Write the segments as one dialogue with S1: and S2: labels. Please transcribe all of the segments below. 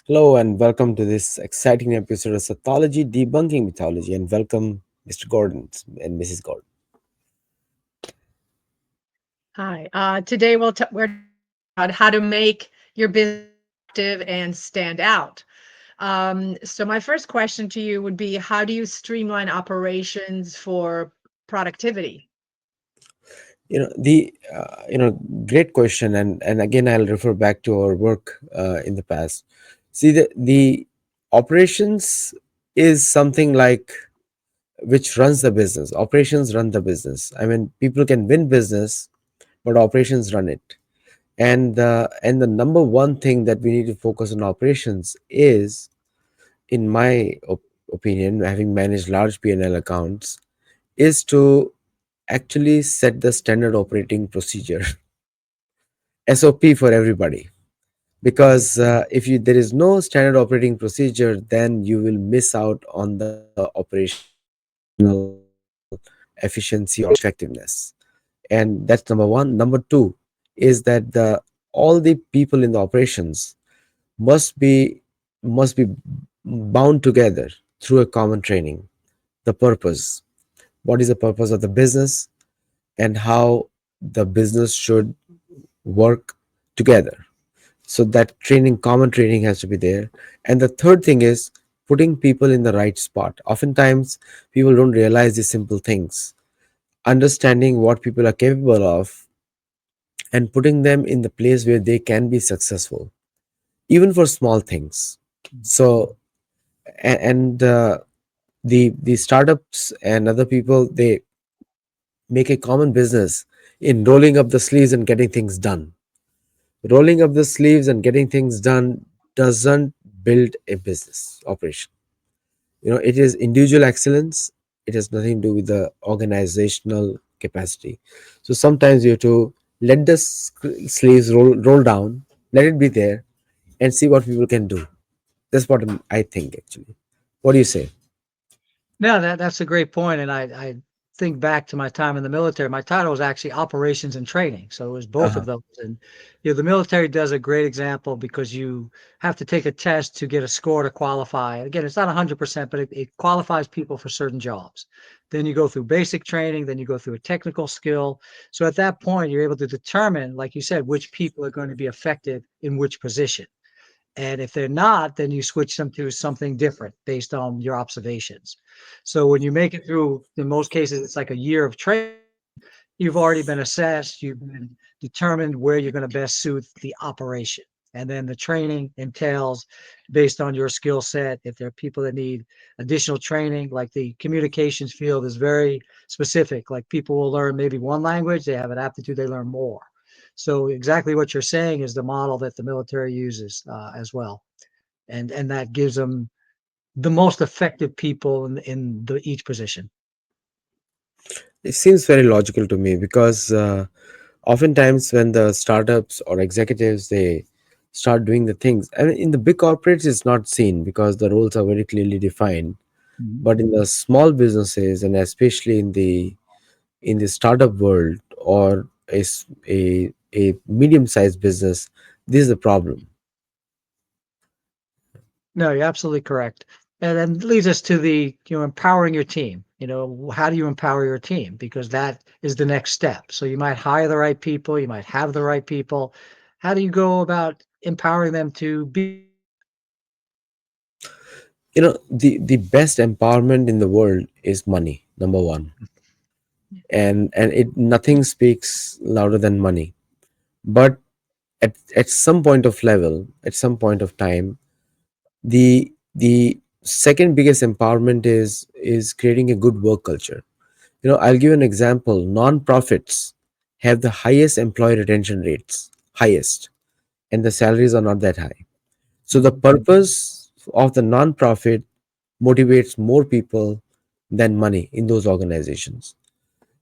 S1: Hello and welcome to this exciting episode of Sattology Debunking Mythology, and welcome Mr. Gordon and Mrs. Gordon.
S2: Hi. Today we're about how to make your business active and stand out. So my first question to you would be, how do you streamline operations for productivity?
S1: Great question, and again I'll refer back to our work in the past. See, the operations is something like which runs the business. Operations run the business. I mean, people can win business, but operations run it. And the number one thing that we need to focus on operations is, in my opinion, having managed large P&L accounts, is to actually set the standard operating procedure SOP for everybody.
S2: Mhm.
S1: Because if you there is no standard operating procedure, then you will miss out on the operational efficiency or effectiveness. And that's number one. Number two is that the all the people in the operations must be must be bound together through a common training. The purpose, what is the purpose of the business, and how the business should work together. So that training, common training, has to be there. And the third thing is putting people in the right spot. Oftentimes people don't realize these simple things. Understanding what people are capable of and putting them in the place where they can be successful, even for small things. So and the startups and other people, they make a common business in rolling up the sleeves and getting things done. Rolling up the sleeves and getting things done doesn't build a business operation. It is individual excellence. It has nothing to do with the organizational capacity. So sometimes you have to let the sleeves roll down, let it be there, and see what people can do. That's what I think, actually. What do you say?
S3: No, that's a great point, and I think back to my time in the military. My title was actually operations and training, so it was both of
S1: Uh-huh.
S3: those. And the military does a great example because you have to take a test to get a score to qualify. Again, it's not 100%, but it qualifies people for certain jobs. Then you go through basic training, then you go through a technical skill. So at that point, you're able to determine, like you said, which people are going to be effective in which position. And if they're not, then you switch them to something different based on your observations. So when you make it through, in most cases, it's like a year of training. You've already been assessed, you've been determined where you're going to best suit the operation. And then the training entails based on your skill set. If there are people that need additional training, like the communications field is very specific. Like people will learn maybe one language, they have an aptitude, they learn more. So exactly what you're saying is the model that the military uses as well, and that gives them the most effective people in each position.
S1: It seems very logical to me because oftentimes when the startups or executives, they start doing the things, I mean, in the big corporates it's not seen because the roles are very clearly defined.
S3: Mhm.
S1: But in the small businesses, and especially in the startup world, or a medium sized business, this is the problem.
S3: No, you're absolutely correct. And then leads us to the, empowering your team. How do you empower your team? Because that is the next step. So you might hire the right people, you might have the right people. How do you go about empowering them to be?
S1: The best empowerment in the world is money, number one. And it nothing speaks louder than money. But at some point of level, at some point of time, the second biggest empowerment is creating a good work culture. I'll give an example. Non-profits have the highest employee retention rates, highest, and the salaries are not that high. So the
S3: Mhm.
S1: purpose of the non-profit motivates more people than money in those organizations.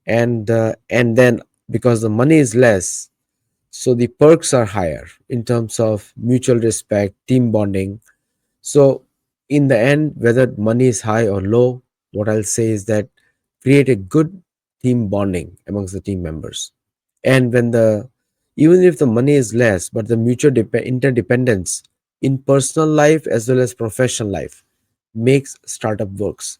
S1: And then, because the money is less, so the perks are higher in terms of mutual respect, team bonding. So in the end, whether money is high or low, what I'll say is that create a good team bonding amongst the team members. And when the even if the money is less, but the mutual interdependence in personal life as well as professional life makes startup works.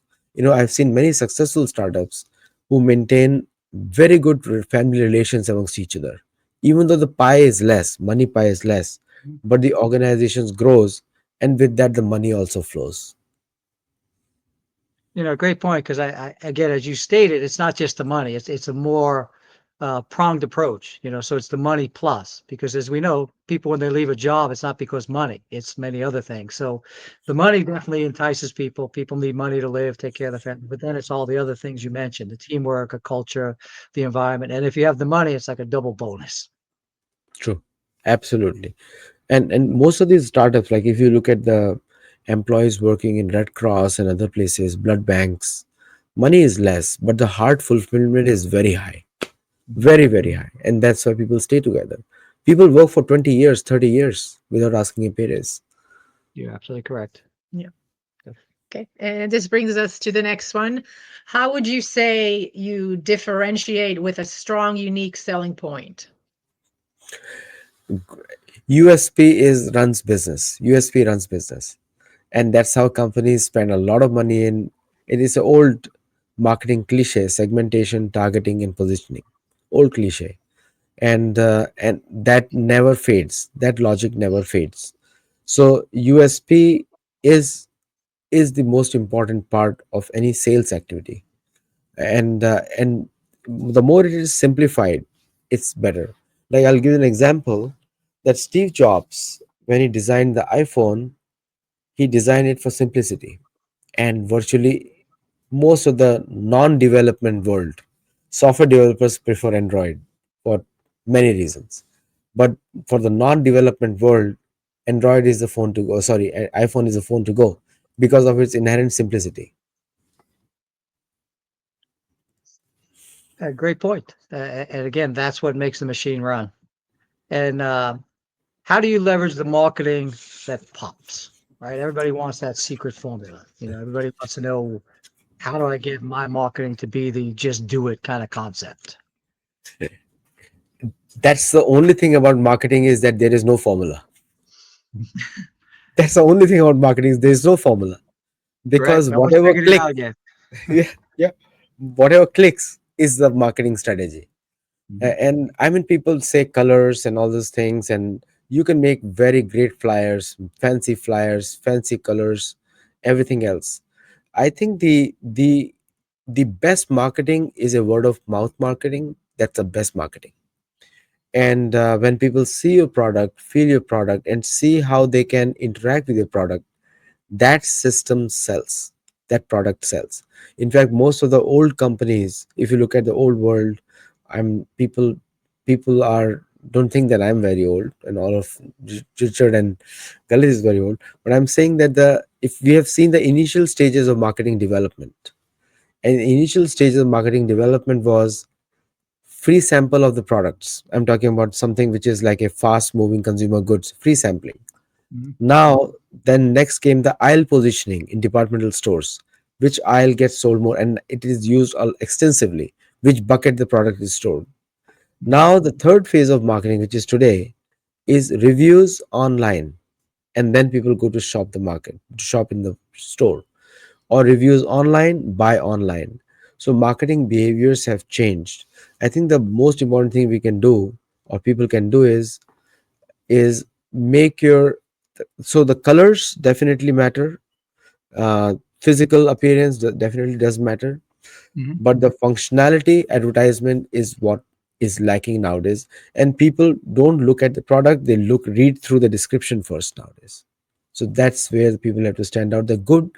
S1: I've seen many successful startups who maintain very good family relations amongst each other, even though the pie is less, money pie is less, but the organizations grows, and with that the money also flows.
S3: Great point. Because again, as you stated, it's not just the money. It's a more pronged approach. So it's the money plus. Because as we know, people when they leave a job, it's not because money. It's many other things. So the money definitely entices people. People need money to live, take care of their family. But then it's all the other things you mentioned: the teamwork, a culture, the environment. And if you have the money, it's like a double bonus.
S1: True, absolutely. And most of these startups, like if you look at the employees working in Red Cross and other places, blood banks, money is less, but the heart fulfillment is very high, very very high, and that's why people stay together. People work for 20 years, 30 years without asking a pay raise.
S3: You're absolutely correct.
S2: Yeah. Okay. And this brings us to the next one. How would you say you differentiate with a strong, unique selling point?
S1: USP is runs business. USP runs business, and that's how companies spend a lot of money in. It is an old marketing cliche: segmentation, targeting, and positioning. Old cliche, and that never fades. That logic never fades. So USP is is the most important part of any sales activity, and the more it is simplified, it's better. Like, I'll give you an example, that Steve Jobs, when he designed the iPhone, he designed it for simplicity. And virtually most of the non-development world, software developers prefer Android for many reasons. But for the non-development world, Android is the phone to go. Sorry, iPhone is the phone to go because of its inherent simplicity.
S3: Great point. And again, that's what makes the machine run. And how do you leverage the marketing that pops? Right? Everybody wants that secret formula. Everybody wants to know, how do I get my marketing to be the just do it kind of concept?
S1: That's the only thing about marketing, is that there is no formula. That's the only thing about marketing, is there is no formula,
S3: Correct.
S1: because
S3: No one's
S1: whatever
S3: figured it
S1: clicks,
S3: out yet.
S1: yeah, yeah, whatever clicks is the marketing strategy.
S3: Mhm.
S1: And I mean, people say colors and all those things, and you can make very great flyers, fancy colors, everything else. I think the best marketing is a word of mouth marketing. That's the best marketing. And when people see your product, feel your product, and see how they can interact with your product, that system sells, that product sells. In fact, most of the old companies, if you look at the old world, I'm people are don't think that I'm very old, and all of Richard and Galit is very old, but I'm saying that the if we have seen the initial stages of marketing development, and the initial stages of marketing development was free sample of the products. I'm talking about something which is like a fast moving consumer goods, free sampling.
S3: Mhm.
S1: Now, then next came the aisle positioning in departmental stores. Which aisle gets sold more, and it is used extensively. Which bucket the product is stored. Now, the third phase of marketing, which is today, is reviews online, and then people go to shop the market, to shop in the store, or reviews online, buy online. So marketing behaviors have changed. I think the most important thing we can do, or people can do, is make your, so the colors definitely matter, physical appearance definitely does matter,
S3: Mhm.
S1: but the functionality advertisement is what is lacking nowadays. And people don't look at the product, they read through the description first nowadays. So that's where the people have to stand out. The good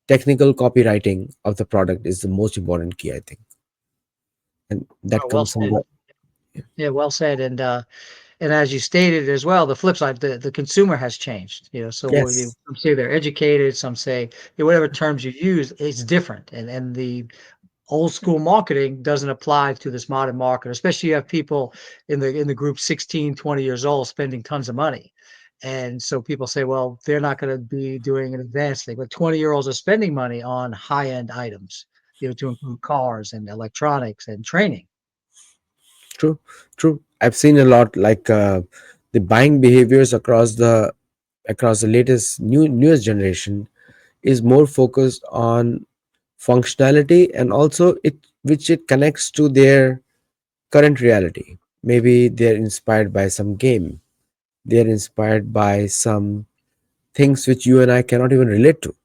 S1: technical copywriting of the product is the most important key, I think, and that
S3: Oh, well
S1: comes from
S3: said.
S1: the.
S3: Yeah, well said. And as you stated as well, the flip side, the consumer has changed. So
S1: Yes,
S3: some say they're educated, some say, whatever terms you use, it's different. And the old school marketing doesn't apply to this modern market, especially you have people in the group 16, 20 years old spending tons of money. And so people say, well, they're not going to be doing an advanced thing, but 20-year-olds are spending money on high-end items, to include cars and electronics and training.
S1: true, true. I've seen a lot, like the buying behaviors across the across the latest newest generation is more focused on functionality, and also it which it connects to their current reality. Maybe they're inspired by some game, they're inspired by some things which you and I cannot even relate to.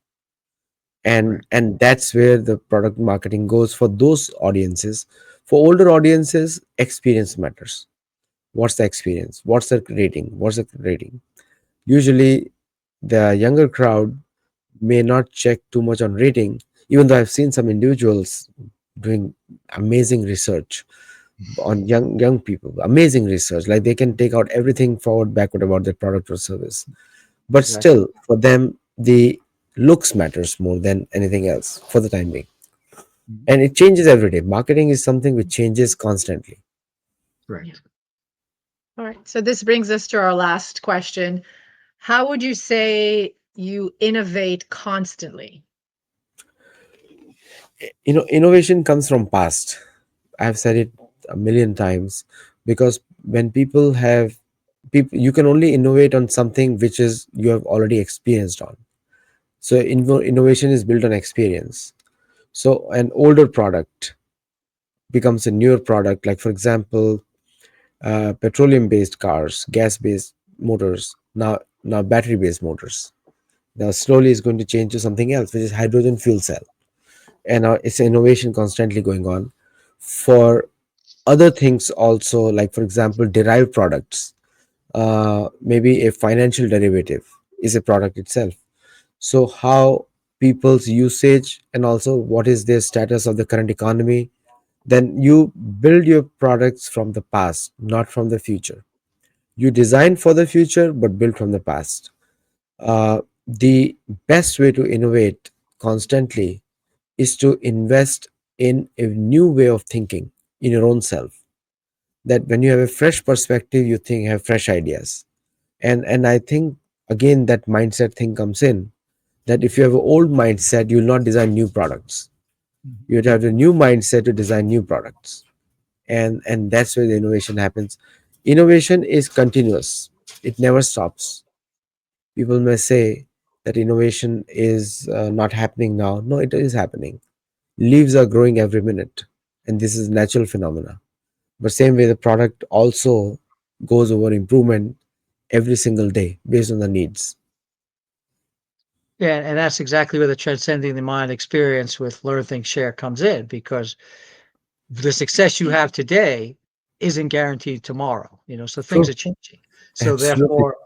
S3: Right.
S1: And that's where the product marketing goes for those audiences. For older audiences, experience matters. What's the experience? What's the rating? Usually the younger crowd may not check too much on rating, even though I've seen some individuals doing amazing research on young people, amazing research, like they can take out everything forward backward about their product or service. But
S3: Exactly.
S1: still, for them, the looks matters more than anything else for the time being.
S3: Mhm.
S1: And it changes every day. Marketing is something which changes constantly.
S2: Yeah.
S3: Correct.
S2: All right. So this brings us to our last question. How would you say you innovate constantly?
S1: Innovation comes from past. I've said it a million times, because when people, you can only innovate on something which is you have already experienced on. So innovation is built on experience. So an older product becomes a newer product, like for example, petroleum based cars, gas based motors, now battery based motors. Now slowly is going to change to something else, which is hydrogen fuel cell. And it's innovation constantly going on for other things also, like for example derived products. Maybe a financial derivative is a product itself. So how people's usage, and also what is their status of the current economy, then you build your products from the past, not from the future. You design for the future but build from the past. The best way to innovate constantly is to invest in a new way of thinking in your own self. That when you have a fresh perspective, you think have fresh ideas. And I think again that mindset thing comes in, that if you have an old mindset, you'll not design new products.
S3: Mhm.
S1: You'd have a new mindset to design new products. And that's where the innovation happens. Innovation is continuous, it never stops. People may say that innovation is not happening now. No, it is happening. Leaves are growing every minute, and this is natural phenomena. But same way, the product also goes over improvement every single day based on the needs.
S3: Yeah, and that's exactly where the transcending the mind experience with learn, think, share comes in, because the success you have today isn't guaranteed tomorrow. So things
S1: True.
S3: are changing. So
S1: Absolutely.
S3: therefore,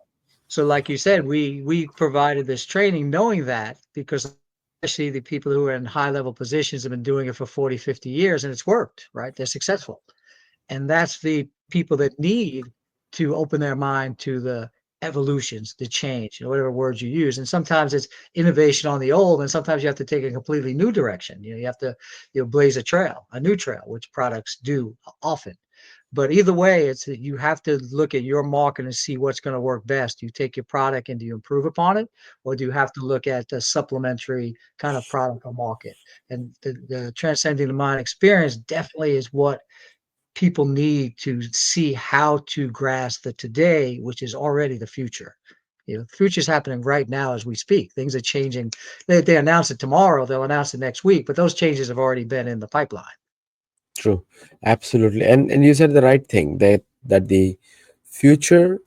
S3: so like you said, we provided this training knowing that, because especially the people who are in high level positions have been doing it for 40, 50 years and it's worked, right? They're successful. And that's the people that need to open their mind to the evolutions, the change, whatever words you use. And sometimes it's innovation on the old, and sometimes you have to take a completely new direction. You have to blaze a trail, a new trail, which products do often. But either way, it's that you have to look at your market and see what's going to work best. Do you take your product and do you improve upon it, or do you have to look at the supplementary kind of product or market? And the transcending the mind experience definitely is what people need to see how to grasp the today, which is already the future. The future is happening right now as we speak. Things are changing. They announce it tomorrow, they'll announce it next week, but those changes have already been in the pipeline.
S1: True. Absolutely. And you said the right thing, that the future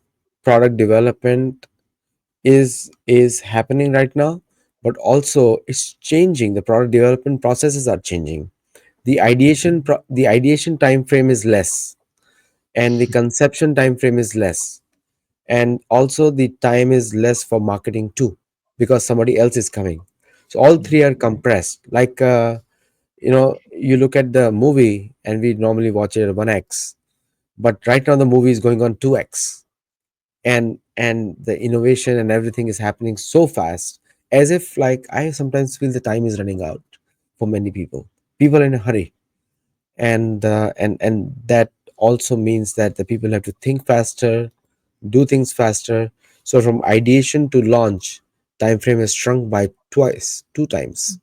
S1: product development is happening right now, but also it's changing. The product development processes are changing. The ideation time frame is less, and the conception time frame is less, and also the time is less for marketing too, because somebody else is coming. So all
S3: Mhm.
S1: three are compressed, like you look at the movie and we normally watch it at 1x, but right now the movie is going on 2x. And the innovation and everything is happening so fast, as if, like, I sometimes feel the time is running out for many people are in a hurry. And that also means that the people have to think faster, do things faster. So from ideation to launch, time frame is shrunk by twice, two times.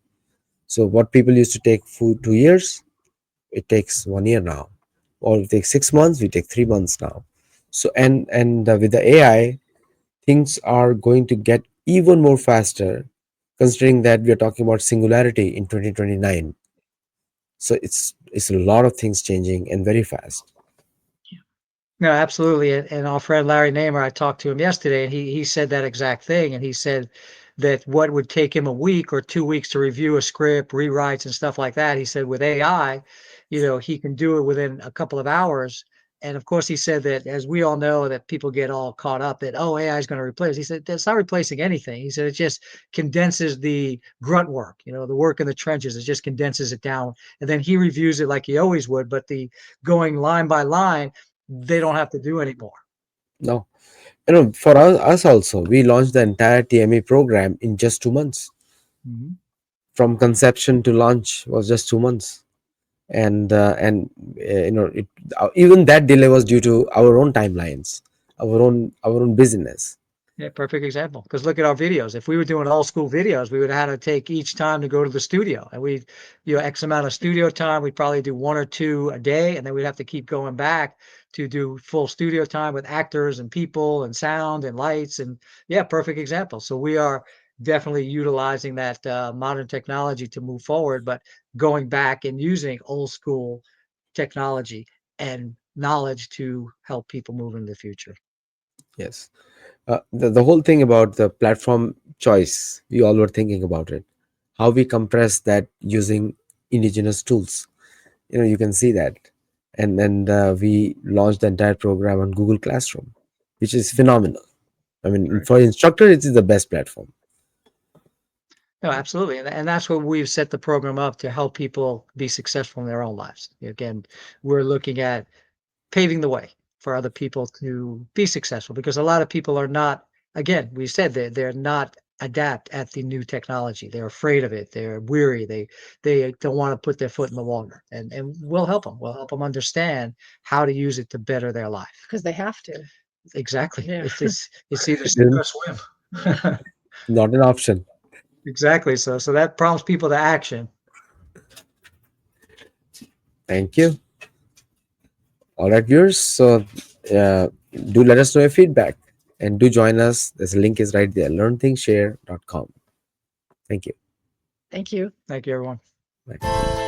S1: So what people used to take 2 years, it takes 1 year now. Or it takes 6 months, we take 3 months now. So and with the AI, things are going to get even more faster, considering that we are talking about singularity in 2029. So it's a lot of things changing and very fast.
S3: No, absolutely. And our friend Larry Namer, I talked to him yesterday, and he said that exact thing. And he said that what would take him a week or 2 weeks to review a script, rewrites, and stuff like that, he said with AI, he can do it within a couple of hours. And of course, he said that, as we all know, that people get all caught up that, oh, AI is going to replace. He said that's not replacing anything. He said it just condenses the grunt work, the work in the trenches. It just condenses it down, and then he reviews it like he always would. But the going line by line, they don't have to do anymore.
S1: No, for us also, we launched the entire TME program in just 2 months.
S3: Mhm.
S1: From conception to launch was just 2 months, and even that delay was due to our own timelines, our own business.
S3: Yeah, perfect example. Because look at our videos. If we were doing old school videos, we would have had to take each time to go to the studio, and we'd, X amount of studio time. We'd probably do one or two a day, and then we'd have to keep going back to do full studio time with actors and people and sound and lights. And yeah, perfect example. So we are definitely utilizing that modern technology to move forward, but going back and using old school technology and knowledge to help people move into the future.
S1: Yes. The whole thing about the platform choice, we all were thinking about it, how we compress that using indigenous tools. You can see that. And we launched the entire program on Google Classroom, which is phenomenal. I mean,
S3: Right.
S1: for instructor, it is the best platform.
S3: No, absolutely. And that's what we've set the program up to help people be successful in their own lives. Again, we're looking at paving the way for other people to be successful because a lot of people are not, again, we said they're not adapt at the new technology. They're afraid of it. They're weary. They don't want to put their foot in the water. And we'll help them. We'll help them understand how to use it to better their life.
S2: because they have to.
S3: Exactly.
S2: Yeah.
S3: It's either
S1: It
S3: sink
S1: is
S3: or swim.
S1: not an option.
S3: Exactly. So that prompts people to action.
S1: Thank you. All right, viewers. So do let us know your feedback and do join us. There's a link is right there, learnthinkshare.com. Thank you.
S2: Thank you.
S3: Thank you, everyone.
S1: Bye.